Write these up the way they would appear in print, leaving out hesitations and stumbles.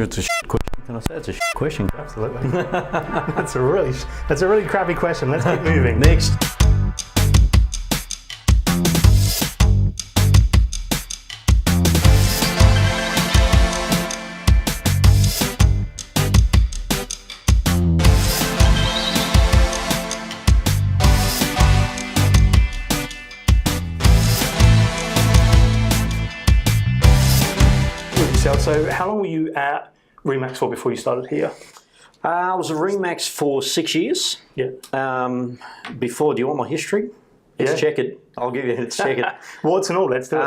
It's a shit question. Can I say it's a shit question? Absolutely. That's a really crappy question. Let's keep moving. Next. So how long were you at Remax for before you started here? I was at Remax for 6 years. Yeah. Before, do you want my history? Let's check it. I'll give you. Let's check it. Warts and all. Let's do it.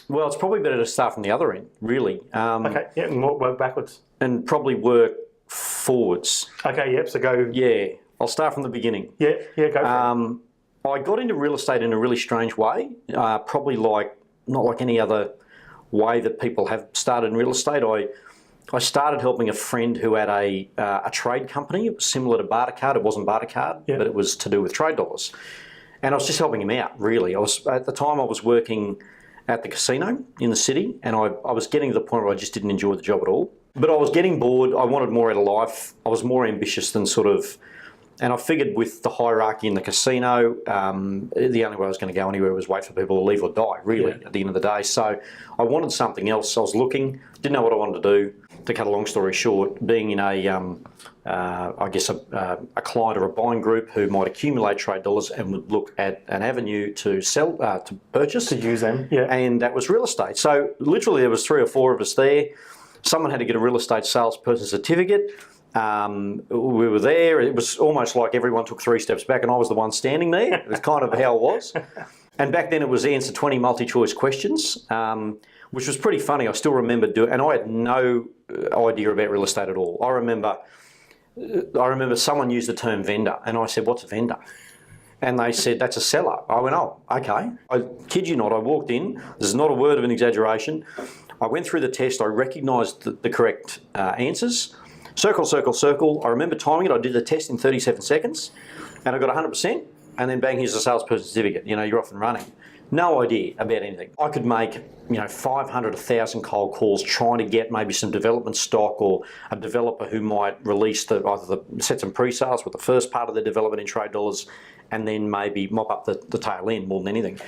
Well, it's probably better to start from the other end, really. Okay. Yeah. And work backwards. And probably work forwards. Okay. Yep. So go. Yeah. I'll start from the beginning. Yeah. Yeah. Go. For it. I got into real estate in a really strange way. Probably not like any other way that people have started in real estate. I started helping a friend who had a trade company. It was similar to barter card. It wasn't barter card, but it was to do with trade dollars. And I was just helping him out, really. At the time I was working at the casino in the city, and I was getting to the point where I just didn't enjoy the job at all. But I was getting bored. I wanted more out of life. I was more ambitious than and I figured with the hierarchy in the casino, the only way I was going to go anywhere was wait for people to leave or die, really, at the end of the day. So I wanted something else. I was looking, didn't know what I wanted to do. To cut a long story short, being in I guess a client or a buying group who might accumulate trade dollars and would look at an avenue to sell, to purchase. To use them, And that was real estate. So literally there was 3 or 4 of us there. Someone had to get a real estate salesperson certificate. We were there. It was almost like everyone took 3 steps back and I was the one standing there. It was kind of how it was. And back then it was answer 20 multi-choice questions, which was pretty funny. I still remember doing, and I had no idea about real estate at all. I remember someone used the term vendor and I said, "What's a vendor?" And they said, "That's a seller." I went, "Oh, okay." I kid you not, I walked in. This is not a word of an exaggeration. I went through the test. I recognised the correct answers. Circle, circle, circle. I remember timing it. I did the test in 37 seconds and I got 100%. And then bang, here's a salesperson certificate. You know, you're off and running. No idea about anything. I could make, 500, 1,000 cold calls trying to get maybe some development stock or a developer who might release set some pre-sales with the first part of their development in trade dollars and then maybe mop up the tail end more than anything.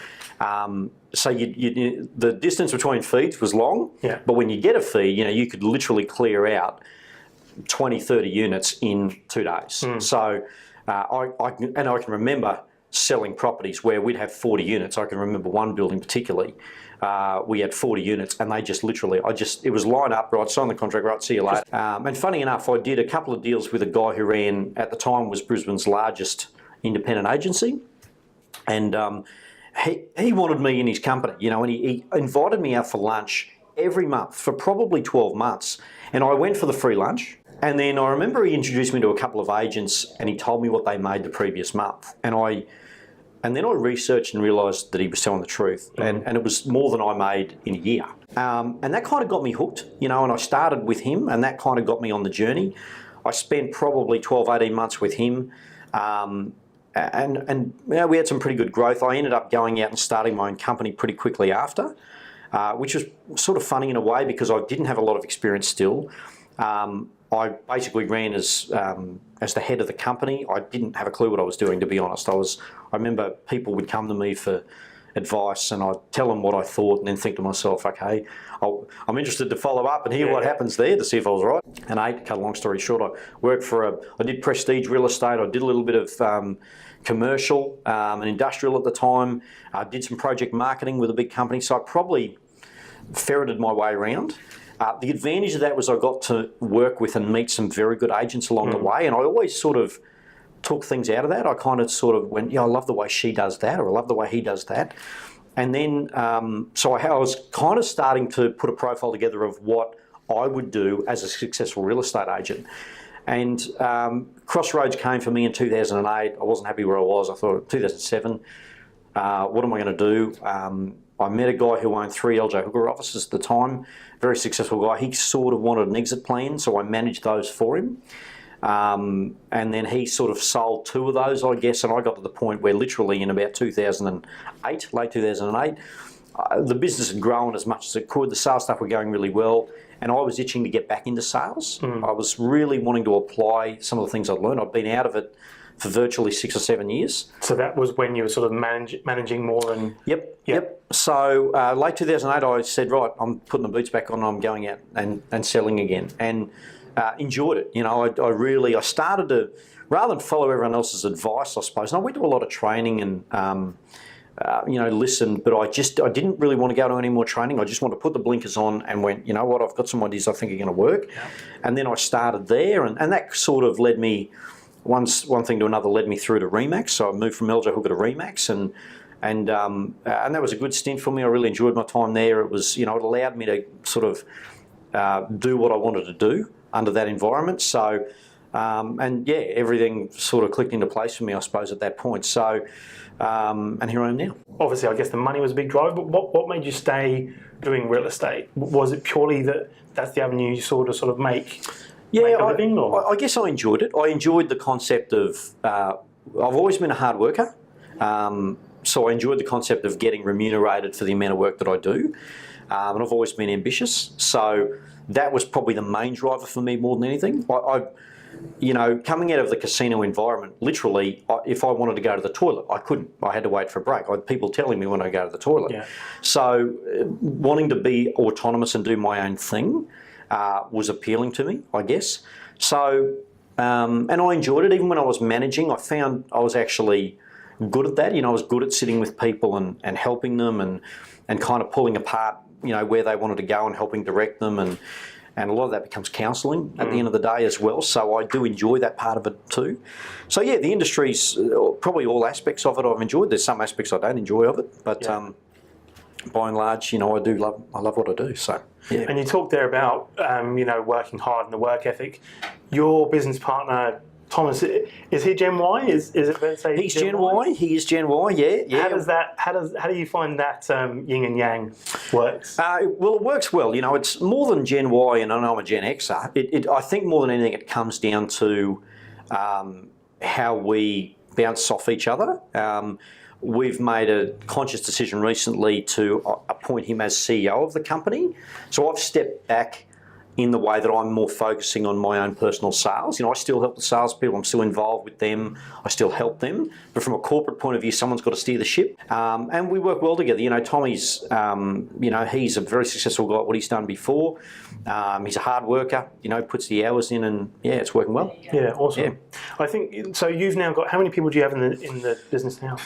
So the distance between feeds was long, but when you get a feed, you could literally clear out 20, 30 units in 2 days. So I can remember selling properties where we'd have 40 units. I can remember one building particularly. We had 40 units and they just literally, it was line up, right, sign the contract, right, see you later. And funny enough, I did a couple of deals with a guy who ran, at the time was Brisbane's largest independent agency. And he wanted me in his company, and he invited me out for lunch every month for probably 12 months. And I went for the free lunch. And then I remember he introduced me to a couple of agents and he told me what they made the previous month. And then I researched and realised that he was telling the truth. And it was more than I made in a year. And that kind of got me hooked, and I started with him and that kind of got me on the journey. I spent probably 12, 18 months with him. And we had some pretty good growth. I ended up going out and starting my own company pretty quickly after, which was sort of funny in a way because I didn't have a lot of experience still. I basically ran as the head of the company. I didn't have a clue what I was doing, to be honest. I remember people would come to me for advice and I'd tell them what I thought and then think to myself, okay, I'm interested to follow up and hear what happens there to see if I was right. And to cut a long story short, I worked I did prestige real estate. I did a little bit of commercial and industrial at the time. I did some project marketing with a big company. So I probably ferreted my way around. The advantage of that was I got to work with and meet some very good agents along the way, and I always sort of took things out of that. I kind of sort of went, I love the way she does that, or I love the way he does that. And then, so I was kind of starting to put a profile together of what I would do as a successful real estate agent. And crossroads came for me in 2008. I wasn't happy where I was. I thought, 2007, what am I going to do? I met a guy who owned 3 LJ Hooker offices at the time, very successful guy. He sort of wanted an exit plan, so I managed those for him. And then he sort of sold 2 of those, I guess, and I got to the point where literally in about 2008, late 2008, the business had grown as much as it could. The sales stuff were going really well, and I was itching to get back into sales. I was really wanting to apply some of the things I'd learned. I'd been out of it for virtually 6 or 7 years. So that was when you were sort of managing more than... Yep. So late 2008, I said, right, I'm putting the boots back on. I'm going out and selling again, and enjoyed it. You know, I started to, rather than follow everyone else's advice, I suppose. And I went to a lot of training and listened, but I didn't really want to go to any more training. I just wanted to put the blinkers on and went, you know what, I've got some ideas I think are going to work. And then I started there, and that sort of led me. One thing to another led me through to Remax. So I moved from Eljo Hooker to Remax, and that was a good stint for me. I really enjoyed my time there. It was, it allowed me to sort of do what I wanted to do under that environment. So, everything sort of clicked into place for me, I suppose, at that point. So, and here I am now. Obviously, I guess the money was a big drive, but what made you stay doing real estate? Was it purely that's the avenue you sort of make? Yeah, I guess I enjoyed it. I enjoyed the concept of, I've always been a hard worker, so I enjoyed the concept of getting remunerated for the amount of work that I do, and I've always been ambitious, so that was probably the main driver for me more than anything. Coming out of the casino environment, literally, if I wanted to go to the toilet, I couldn't. I had to wait for a break. I had people telling me when I go to the toilet. Yeah. So wanting to be autonomous and do my own thing was appealing to me, I guess. So, and I enjoyed it. Even when I was managing, I found I was actually good at that. I was good at sitting with people and helping them and kind of pulling apart, where they wanted to go and helping direct them. And a lot of that becomes counselling at the end of the day as well. So I do enjoy that part of it too. So yeah, the industry's probably all aspects of it I've enjoyed. There's some aspects I don't enjoy of it, but by and large, I love what I do. So yeah. And you talked there about working hard and the work ethic. Your business partner, Thomas, is he Gen Y? Is it fair to say he's Gen Y? He is Gen Y. Yeah. How do you find that yin and yang works? Well, it works well. It's more than Gen Y, and I know I'm a Gen Xer. I think more than anything, it comes down to how we bounce off each other. We've made a conscious decision recently to appoint him as CEO of the company. So I've stepped back in the way that I'm more focusing on my own personal sales. I still help the salespeople. I'm still involved with them. I still help them. But from a corporate point of view, someone's got to steer the ship. And we work well together. Tommy's, he's a very successful guy at what he's done before. He's a hard worker, puts the hours in, and yeah, it's working well. Yeah, awesome. Yeah. I think, so you've now got, how many people do you have in the business now?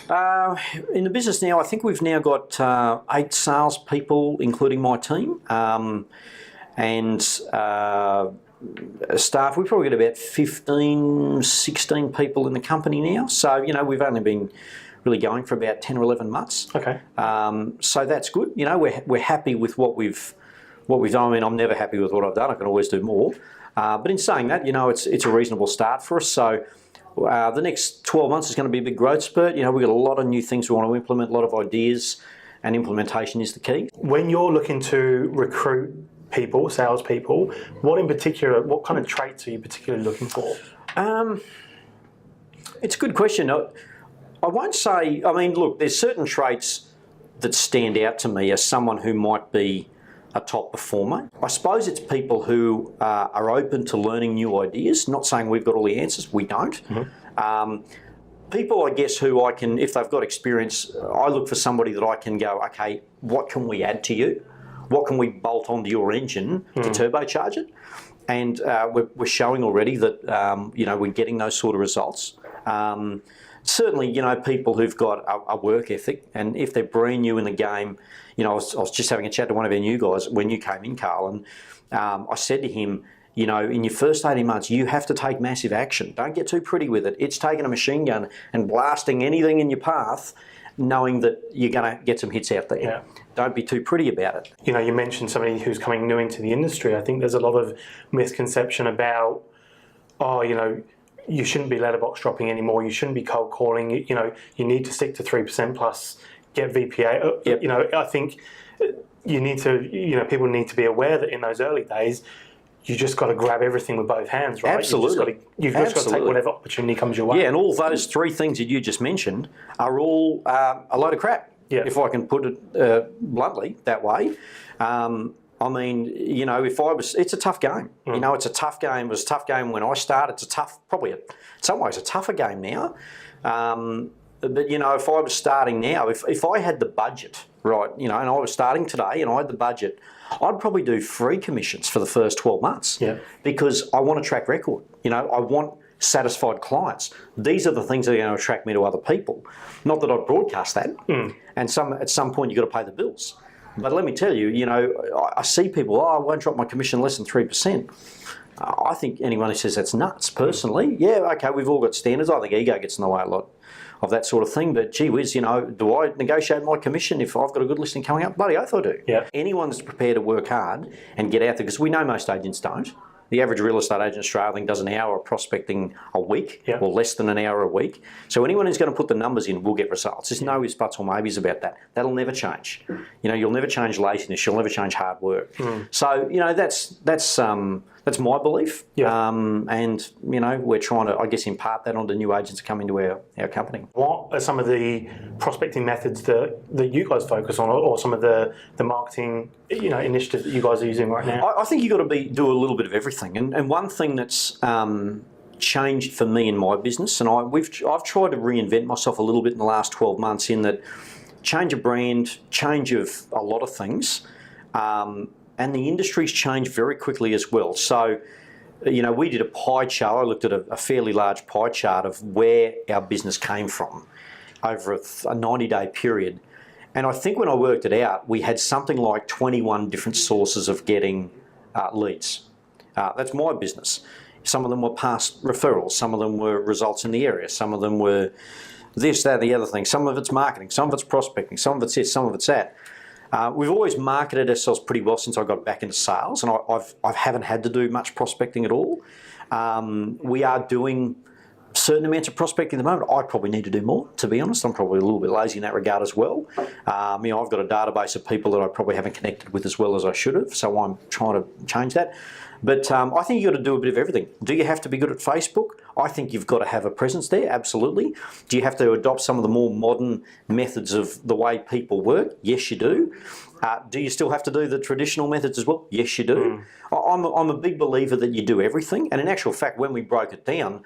In the business now, I think we've now got 8 salespeople, including my team. And staff, we've probably got about 15, 16 people in the company now. So, we've only been really going for about 10 or 11 months. Okay. So that's good. We're happy with what we've done. I mean, I'm never happy with what I've done. I can always do more. But in saying that, it's a reasonable start for us. So the next 12 months is going to be a big growth spurt. We've got a lot of new things we want to implement, a lot of ideas, and implementation is the key. When you're looking to recruit people, salespeople, what kind of traits are you particularly looking for? It's a good question. I won't say, look, there's certain traits that stand out to me as someone who might be a top performer. I suppose it's people who are open to learning new ideas, not saying we've got all the answers, we don't. Mm-hmm. People, I guess, who I can, if they've got experience, I look for somebody that I can go, okay, what can we add to you? What can we bolt onto your engine to turbocharge it? And we're showing already that we're getting those sort of results. Certainly, people who've got a work ethic, and if they're brand new in the game, I was just having a chat to one of our new guys when you came in, Carl, and I said to him, in your first 18 months, you have to take massive action. Don't get too pretty with it. It's taking a machine gun and blasting anything in your path, knowing that you're going to get some hits out there. Yeah. Don't be too pretty about it. You mentioned somebody who's coming new into the industry. I think there's a lot of misconception about, you shouldn't be letterbox dropping anymore. You shouldn't be cold calling. You need to stick to 3% plus, get VPA. Yep. I think you need to, people need to be aware that in those early days, you just got to grab everything with both hands, right? Absolutely. You've just got to take whatever opportunity comes your way. Yeah, and all those 3 things that you just mentioned are all a load of crap, yeah. if I can put it bluntly that way. I'm I mean, you know, it's a tough game. You know, it's a tough game. It was a tough game when I started. It's a tough, probably in some ways a tougher game now. But, you know, if I was starting now, if I had the budget, right, you know, and I was starting today and I had the budget, I'd probably do free commissions for the first 12 months. Yeah. Because I want a track record. You know, I want satisfied clients. These are the things that are going to attract me to other people. Not that I'd broadcast that. And at some point you've got to pay the bills. But let me tell you, you know, I see people, I won't drop my commission less than 3%. I think anyone who says that's nuts, personally. Yeah, okay, we've all got standards. I think ego gets in the way a lot of that sort of thing. But gee whiz, you know, do I negotiate my commission if I've got a good listing coming up? Bloody oath I do. Yeah. Anyone that's prepared to work hard and get out there, because we know most agents don't. The average real estate agent in Australia, I think, does an hour of prospecting a week, or less than an hour a week. So anyone who's going to put the numbers in will get results. There's no ifs, buts or maybes about that. That'll never change. You know, you'll never change laziness. You'll never change hard work. So, you know, that's my belief. Yeah. And, you know, we're trying to, I guess, impart that onto new agents that come into our company. What are some of the prospecting methods that you guys focus on, or some of the marketing, you know, initiatives that you guys are using right now? I think you've got to do a little bit of everything. And one thing that's changed for me in my business, and I've tried to reinvent myself a little bit in the last 12 months in that change of brand, change of a lot of things, and the industry's changed very quickly as well. So, you know, we did a pie chart. I looked at a fairly large pie chart of where our business came from over a 90-day period. And I think when I worked it out, we had something like 21 different sources of getting leads. That's my business. Some of them were past referrals. Some of them were results in the area. Some of them were this, that, the other thing. Some of it's marketing. Some of it's prospecting. Some of it's this, some of it's that. We've always marketed ourselves pretty well since I got back into sales, and I haven't had to do much prospecting at all. We are doing certain amounts of prospecting at the moment. I probably need to do more, to be honest. I'm probably a little bit lazy in that regard as well. You know, I've got a database of people that I probably haven't connected with as well as I should have, so I'm trying to change that. But I think you've got to do a bit of everything. Do you have to be good at Facebook? I think you've got to have a presence there, absolutely. Do you have to adopt some of the more modern methods of the way people work? Yes, you do. Do you still have to do the traditional methods as well? Yes, you do. I'm a big believer that you do everything. And in actual fact, when we broke it down,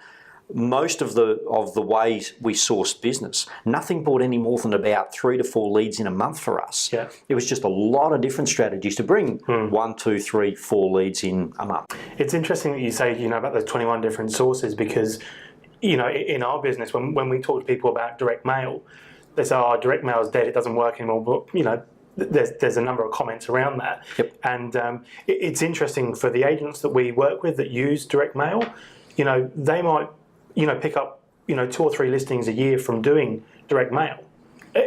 most of the ways we sourced business, nothing brought any more than about 3 to 4 leads in a month for us. Yeah. It was just a lot of different strategies to bring 1, 2, 3, 4 leads in a month. It's interesting that you say, you know, about those 21 different sources, because, you know, in our business, when we talk to people about direct mail, they say, oh, direct mail is dead, it doesn't work anymore. But, you know, there's a number of comments around that. Yep. And it's interesting for the agents that we work with that use direct mail, you know, they might, you know, pick up, you know, 2 or 3 listings a year from doing direct mail,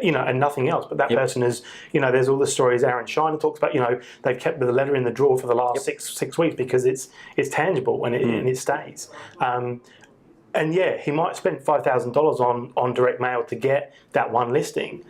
you know, and nothing else. But that person is, you know, there's all the stories Aaron Shiner talks about, you know, they've kept the letter in the drawer for the last six weeks because it's tangible and it stays. And yeah, he might spend $5,000 on direct mail to get that one listing.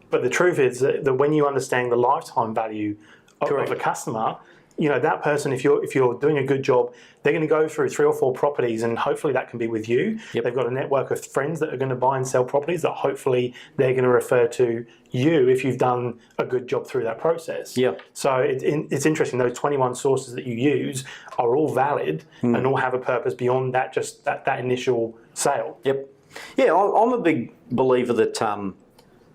But the truth is that when you understand the lifetime value of a customer, you know, that person, if you're doing a good job, they're going to go through 3 or 4 properties, and hopefully that can be with you. They've got a network of friends that are going to buy and sell properties that hopefully they're going to refer to you if you've done a good job through that process. So it's interesting. Those 21 sources that you use are all valid and all have a purpose beyond that, just that initial sale. Yeah, I'm a big believer that,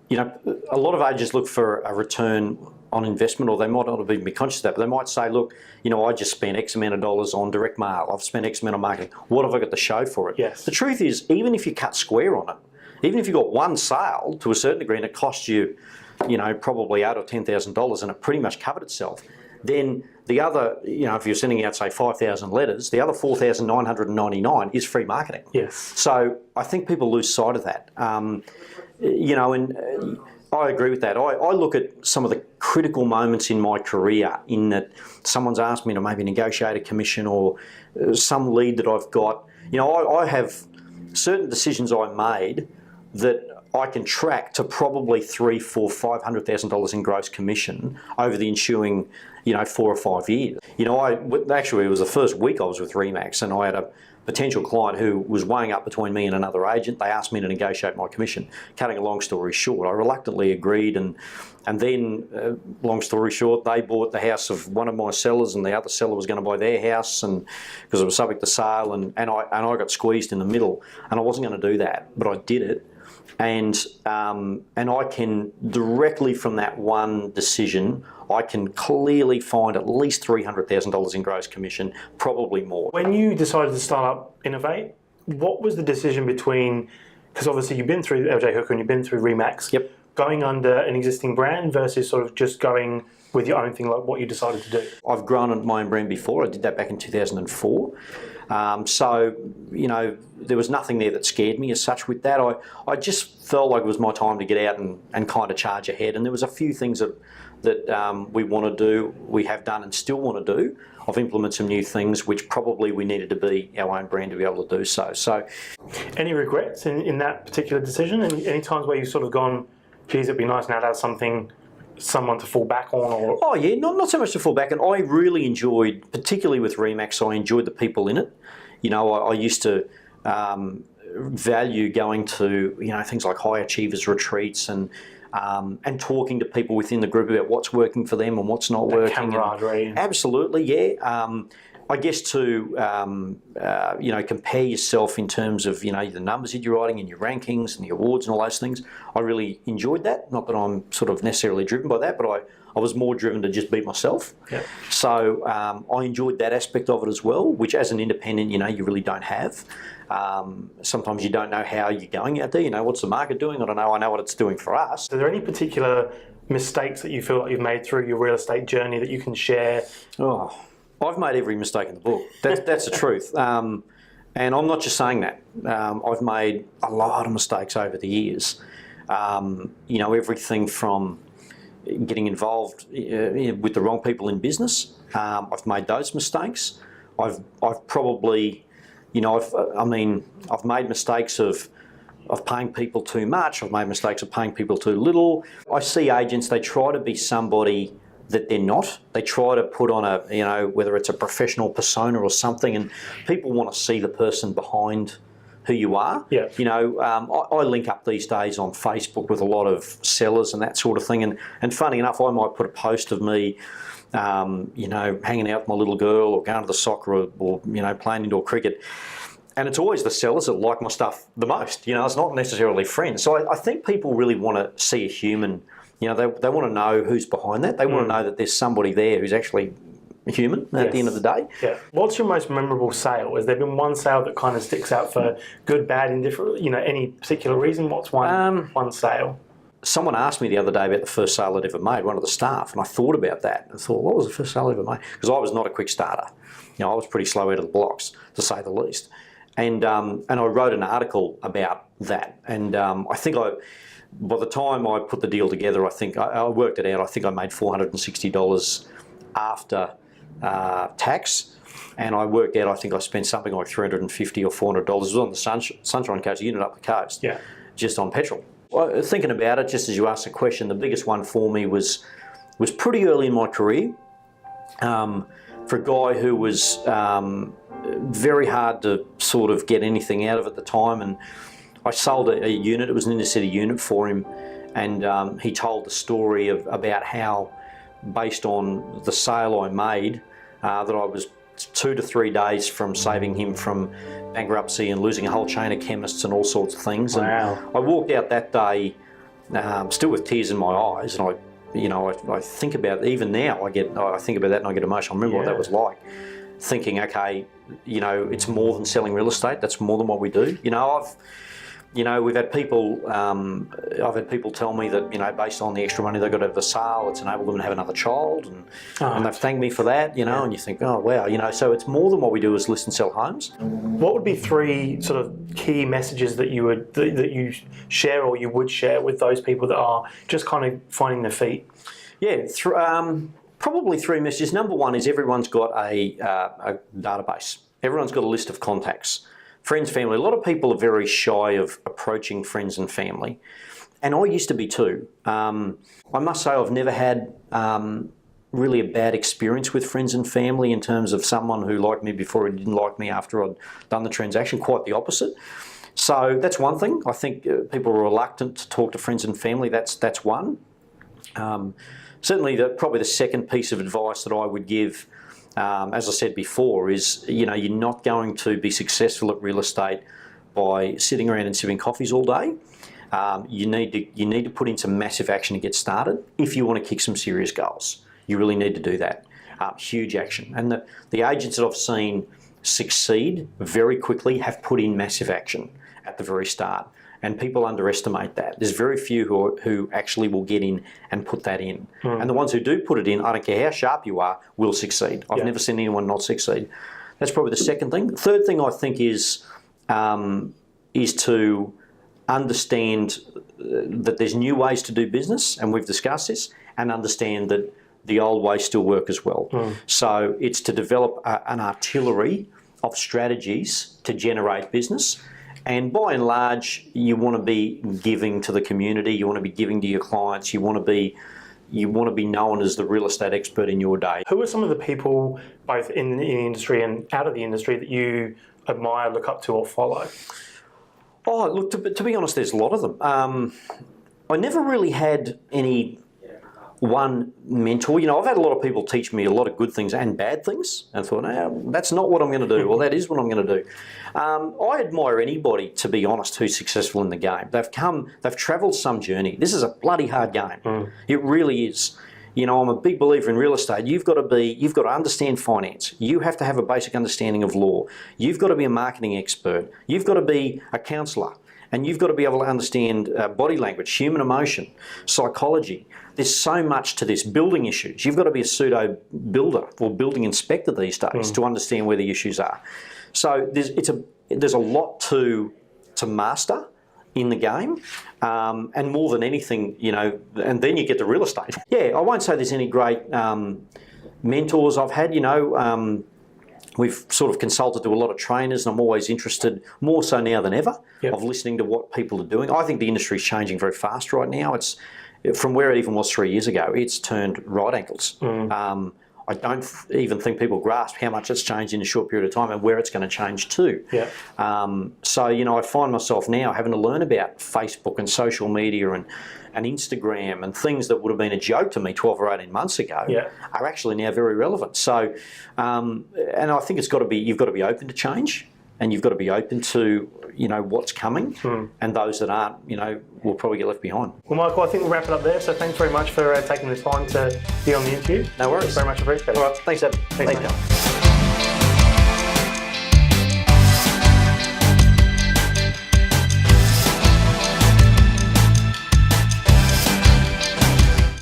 you know, a lot of agents look for a return on investment, or they might not even be conscious of that, but they might say, look, you know, I just spent X amount of dollars on direct mail, I've spent X amount on marketing, what have I got to show for it? Yes. The truth is, even if you cut square on it, even if you got one sale to a certain degree and it cost you, you know, probably $8,000 or $10,000 and it pretty much covered itself, then the other, you know, if you're sending out, say, 5,000 letters, the other 4,999 is free marketing. Yes. So I think people lose sight of that. You know, and I agree with that. I look at some of the critical moments in my career in that someone's asked me to maybe negotiate a commission or some lead that I've got. You know, I have certain decisions I made that I can track to probably $300,000, $400,000, $500,000 in gross commission over the ensuing, 4 or 5 years. Actually, it was the first week I was with Remax, and I had a potential client who was weighing up between me and another agent. They asked me to negotiate my commission. Cutting a long story short, I reluctantly agreed, and then, long story short, they bought the house of one of my sellers, and the other seller was going to buy their house, and because it was subject to sale, and I got squeezed in the middle, and I wasn't going to do that, but I did it. And I can directly from that one decision, I can clearly find at least $300,000 in gross commission, probably more. When you decided to start up Innov8, what was the decision between, because obviously you've been through LJ Hooker and you've been through Remax, Yep. going under an existing brand versus sort of just going with your own thing, like what you decided to do? I've grown my own brand before. I did that back in 2004. So, there was nothing there that scared me as such with that. I just felt like it was my time to get out and kind of charge ahead. And there was a few things that we want to do, we have done and still want to do. I've implemented some new things which probably we needed to be our own brand to be able to do so. So, any regrets in that particular decision? Any times where you've sort of gone, geez, it'd be nice now to have someone to fall back on? Or oh yeah, not so much to fall back, and I really enjoyed, particularly with Remax, I enjoyed the people in it. I used to value going to things like high achievers retreats and talking to people within the group about what's working for them and what's not working. Camaraderie. Absolutely, yeah. I guess to compare yourself in terms of the numbers that you're writing and your rankings and the awards and all those things. I really enjoyed that. Not that I'm sort of necessarily driven by that, but I was more driven to just beat myself. Yeah. So I enjoyed that aspect of it as well, which as an independent, you really don't have. Sometimes you don't know how you're going out there. What's the market doing? I don't know. I know what it's doing for us. Are there any particular mistakes that you feel like you've made through your real estate journey that you can share? Oh, I've made every mistake in the book. That's the truth. And I'm not just saying that. I've made a lot of mistakes over the years. Everything from getting involved with the wrong people in business. I've made those mistakes. I've probably, I've made mistakes of paying people too much. I've made mistakes of paying people too little. I see agents, they try to be somebody that they're not. They try to put on whether it's a professional persona or something, and people want to see the person behind who you are. Yeah. I link up these days on Facebook with a lot of sellers and that sort of thing, and funny enough, I might put a post of me, hanging out with my little girl or going to the soccer or playing indoor cricket. And it's always the sellers that like my stuff the most. It's not necessarily friends. So I think people really want to see a human. They want to know who's behind that. They want to know that there's somebody there who's actually human at the end of the day. Yeah. What's your most memorable sale? Has there been one sale that kind of sticks out for good, bad, indifferent, any particular reason? What's one sale? Someone asked me the other day about the first sale I'd ever made, one of the staff, and I thought about that. I thought, what was the first sale I ever made? Because I was not a quick starter. I was pretty slow out of the blocks, to say the least. And I wrote an article about that. And I think by the time I put the deal together, I think I worked it out. I think I made $460 after tax, and I worked out. I think I spent something like $350 or $400. It was on the Sunshine Coast unit up the coast, just on petrol. Well, thinking about it, just as you asked the question, the biggest one for me was pretty early in my career. For a guy who was very hard to sort of get anything out of at the time, and I sold a unit. It was an inner city unit for him, and he told the story about how, based on the sale I made, that I was 2 to 3 days from saving him from bankruptcy and losing a whole chain of chemists and all sorts of things. Wow. And I walked out that day still with tears in my eyes, and I think about it. Even now I think about that and I get emotional. I remember what that was like, thinking, okay, it's more than selling real estate. That's more than what we do. We've had people, I've had people tell me that, based on the extra money they got out of the sale, it's enabled them to have another child, and they've thanked me for that, and you think, oh wow, so it's more than what we do is list and sell homes. What would be 3 sort of key messages that you share or you would share with those people that are just kind of finding their feet? Yeah, probably 3 messages. Number one is everyone's got a database. Everyone's got a list of contacts Friends, family. A lot of people are very shy of approaching friends and family. And I used to be too. I must say I've never had really a bad experience with friends and family in terms of someone who liked me before and didn't like me after I'd done the transaction, quite the opposite. So that's one thing. I think people are reluctant to talk to friends and family. That's one. Certainly, probably the second piece of advice that I would give, as I said before, is you're not going to be successful at real estate by sitting around and sipping coffees all day. You need to put in some massive action to get started if you want to kick some serious goals. You really need to do that. Huge action. And the agents that I've seen succeed very quickly have put in massive action at the very start. And people underestimate that. There's very few who actually will get in and put that in. And the ones who do put it in, I don't care how sharp you are, will succeed. I've never seen anyone not succeed. That's probably the second thing. The third thing I think is to understand that there's new ways to do business, and we've discussed this, and understand that the old ways still work as well. So it's to develop an artillery of strategies to generate business. And by and large, you want to be giving to the community, you want to be giving to your clients, you want to be known as the real estate expert in your day. Who are some of the people, both in the industry and out of the industry, that you admire, look up to, or follow? Oh, look, to be honest, there's a lot of them. I never really had any one mentor. I've had a lot of people teach me a lot of good things and bad things, and thought, no, that's not what I'm going to do. Well, that is what I'm going to do. I admire anybody, to be honest, who's successful in the game. They've travelled some journey. This is a bloody hard game. It really is. I'm a big believer in real estate. You've got to understand finance. You have to have a basic understanding of law. You've got to be a marketing expert. You've got to be a counsellor. And you've got to be able to understand body language, human emotion, psychology. There's so much to this. Building issues. You've got to be a pseudo builder or building inspector these days to understand where the issues are. So there's a lot to master in the game, and more than anything, and then you get to real estate. Yeah, I won't say there's any great mentors I've had. We've sort of consulted to a lot of trainers, and I'm always interested, more so now than ever, of listening to what people are doing. I think the industry is changing very fast right now. It's from where it even was 3 years ago. It's turned right ankles. I don't even think people grasp how much it's changed in a short period of time and where it's going to change to. So, I find myself now having to learn about Facebook and social media and Instagram and things that would have been a joke to me 12 or 18 months ago are actually now very relevant. So, and I think you've got to be open to change, and you've got to be open to, what's coming, and those that aren't, will probably get left behind. Well, Michael, I think we'll wrap it up there. So thanks very much for taking the time to be on the interview. No worries. Very much appreciated. All right, thanks, Ed. Thanks, mate.